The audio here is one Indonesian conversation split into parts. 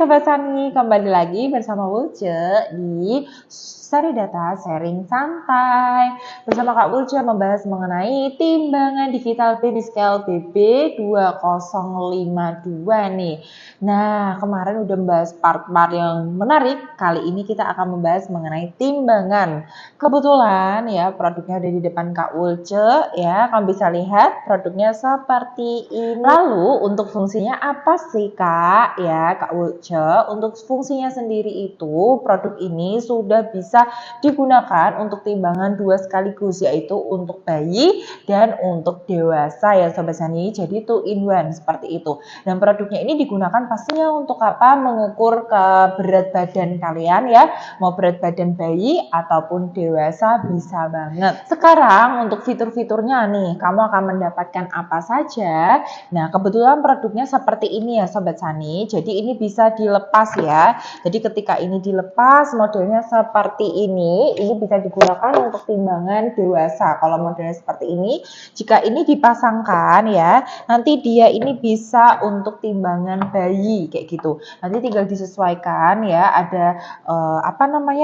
Sobat Sani, kembali lagi bersama Wulce di Sari Data Sharing Santai. Bersama Kak Wulce membahas mengenai timbangan digital baby scale BB2052 nih. Nah, kemarin udah membahas part-part yang menarik. Kali ini kita akan membahas mengenai timbangan. Kebetulan ya produknya ada di depan Kak Wulce ya. Kamu bisa lihat produknya seperti ini. Lalu untuk fungsinya apa sih Kak? Ya Kak Wulce, untuk fungsinya sendiri itu produk ini sudah bisa digunakan untuk timbangan dua sekaligus, yaitu untuk bayi dan untuk dewasa ya Sobat Sani. Jadi 2 in 1 seperti itu. Dan produknya ini digunakan pastinya untuk apa? Mengukur ke berat badan kalian ya. Mau berat badan bayi ataupun dewasa bisa banget. Sekarang untuk fitur-fiturnya nih, kamu akan mendapatkan apa saja? Nah, kebetulan produknya seperti ini ya Sobat Sani. Jadi ini bisa dilepas ya. Jadi ketika ini dilepas, modelnya seperti ini bisa digunakan untuk timbangan dewasa. Kalau modelnya seperti ini, jika ini dipasangkan ya, nanti dia ini bisa untuk timbangan bayi kayak gitu. Nanti tinggal disesuaikan ya, ada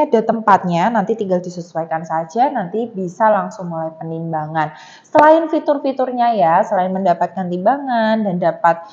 ada tempatnya, nanti tinggal disesuaikan saja, nanti bisa langsung mulai penimbangan. Selain fitur-fiturnya ya, selain mendapatkan timbangan dan dapat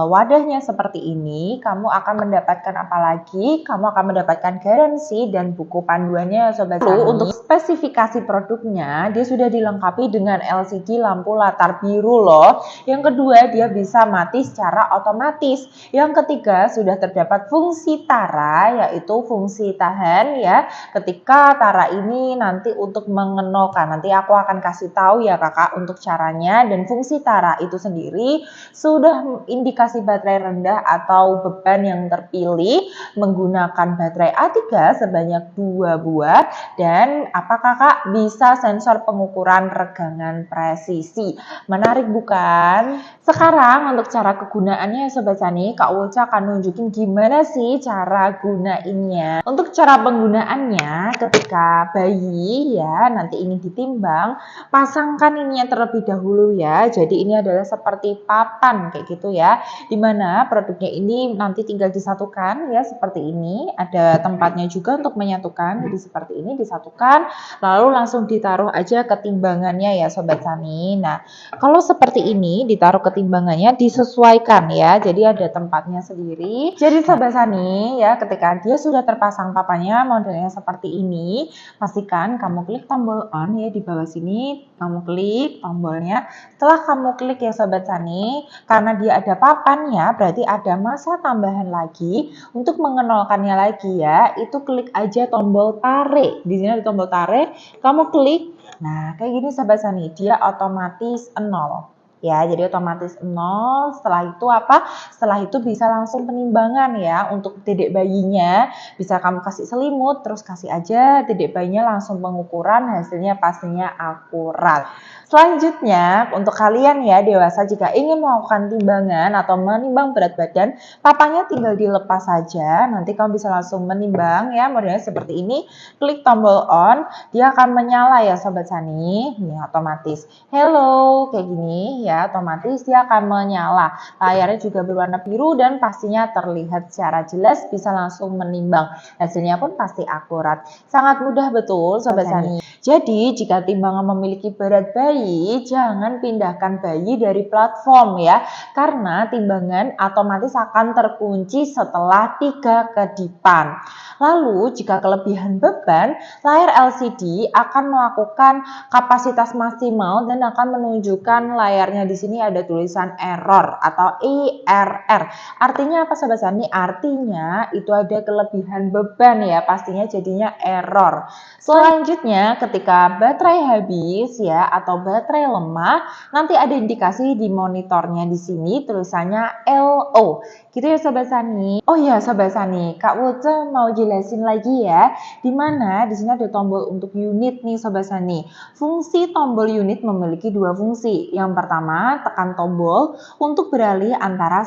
wadahnya seperti ini, kamu akan mendapatkan apa lagi? Kamu akan mendapatkan garansi dan buku panduannya Sobat Sani. Untuk spesifikasi produknya, dia sudah dilengkapi dengan LCD lampu latar biru loh. Yang kedua, dia bisa mati secara otomatis. Yang ketiga, sudah terdapat fungsi tara, yaitu fungsi tahan ya. Ketika tara ini nanti untuk mengenolkan, nanti aku akan kasih tahu ya kakak untuk caranya. Dan fungsi tara itu sendiri sudah indikasi baterai rendah atau beban yang terpilih menggunakan baterai A3 sebanyak 2 buah. Dan apa kakak? Bisa sensor pengukuran regangan presisi. Menarik bukan? Sekarang untuk cara kegunaannya Sobat Sani, Kak Wulce akan nunjukin gimana sih cara gunainnya. Untuk cara penggunaannya, ketika bayi ya nanti ingin ditimbang, pasangkan ininya terlebih dahulu ya. Jadi ini adalah seperti papan kayak gitu ya. Dimana produknya ini nanti tinggal disatukan ya seperti ini. Ada tempatnya juga untuk menyatukan. Jadi seperti ini disatukan, lalu langsung ditaruh aja ke timbangannya ya Sobat Sani. Nah, kalau seperti ini ditaruh ke timbangannya disesuaikan ya. Jadi ada tempatnya sendiri. Jadi Sobat Sani ya, ketika dia sudah terpasang papannya modelnya seperti ini, pastikan kamu klik tombol on ya di bawah sini. Kamu klik tombolnya. Setelah kamu klik ya Sobat Sani, karena dia ada papannya, berarti ada masa tambahan lagi. Untuk mengenolkannya lagi ya, itu klik aja tombol tarik. Di sini ada tombol tarik, kamu klik. Nah, kayak gini Sobat Sani, dia otomatis 0. Ya, jadi otomatis 0. Setelah itu apa? Setelah itu bisa langsung penimbangan ya. Untuk dedek bayinya bisa kamu kasih selimut, terus kasih aja dedek bayinya langsung pengukuran, hasilnya pastinya akurat. Selanjutnya, untuk kalian ya dewasa jika ingin melakukan timbangan atau menimbang berat badan, papannya tinggal dilepas saja. Nanti kamu bisa langsung menimbang ya, modelnya seperti ini. Klik tombol on, dia akan menyala ya Sobat Sani. Ini otomatis. Hello, kayak gini ya, otomatis dia akan menyala. Layarnya juga berwarna biru dan pastinya terlihat secara jelas, bisa langsung menimbang. Hasilnya pun pasti akurat. Sangat mudah betul Sobat Sani. Jadi jika timbangan memiliki berat bayi, jangan pindahkan bayi dari platform ya. Karena timbangan otomatis akan terkunci setelah 3 kedipan. Lalu jika kelebihan beban, layar LCD akan melakukan kapasitas maksimal dan akan menunjukkan layarnya di sini ada tulisan error atau ERR. Artinya apa Sobat Sani? Artinya itu ada kelebihan beban ya, pastinya jadinya error. Selanjutnya ketika baterai habis ya atau baterai lemah, nanti ada indikasi di monitornya di sini tulisannya LO. Gitu ya Sobat Sani. Oh ya Sobat Sani, Kak Wulce mau jelasin lagi ya. Dimana di sini ada tombol untuk unit nih Sobat Sani. Fungsi tombol unit memiliki 2 fungsi. Yang pertama pertama, tekan tombol untuk beralih antara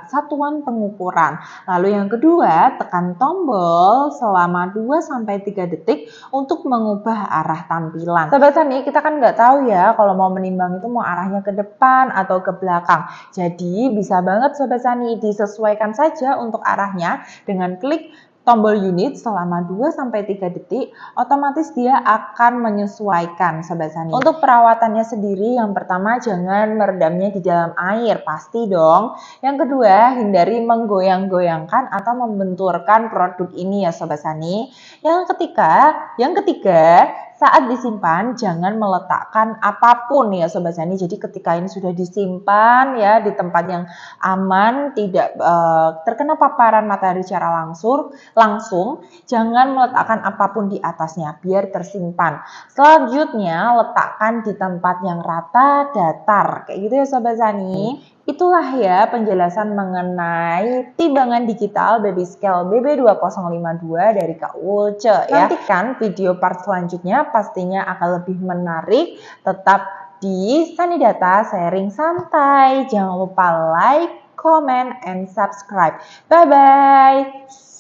satuan pengukuran. Lalu yang kedua, tekan tombol selama 2-3 detik untuk mengubah arah tampilan. Sobat Tani, kita kan nggak tahu ya kalau mau menimbang itu mau arahnya ke depan atau ke belakang. Jadi bisa banget Sobat Tani disesuaikan saja untuk arahnya dengan klik tombol unit selama 2-3 detik, otomatis dia akan menyesuaikan Sobat Tani. Untuk perawatannya sendiri, yang pertama jangan meredamnya di dalam air, pasti dong. Yang kedua, hindari menggoyang-goyangkan atau membenturkan produk ini ya Sobat Tani. Yang ketiga, saat disimpan jangan meletakkan apapun ya Sobat Tani. Jadi ketika ini sudah disimpan ya di tempat yang aman, tidak terkena paparan matahari secara langsung, jangan meletakkan apapun di atasnya biar tersimpan. Selanjutnya letakkan di tempat yang rata, datar, kayak gitu ya Sobat Tani. Itulah ya penjelasan mengenai timbangan digital baby scale BB2052 dari Kak Ulce ya. Nantikan video part selanjutnya pastinya akan lebih menarik. Tetap di Sanidata sharing santai. Jangan lupa like, comment, and subscribe. Bye-bye.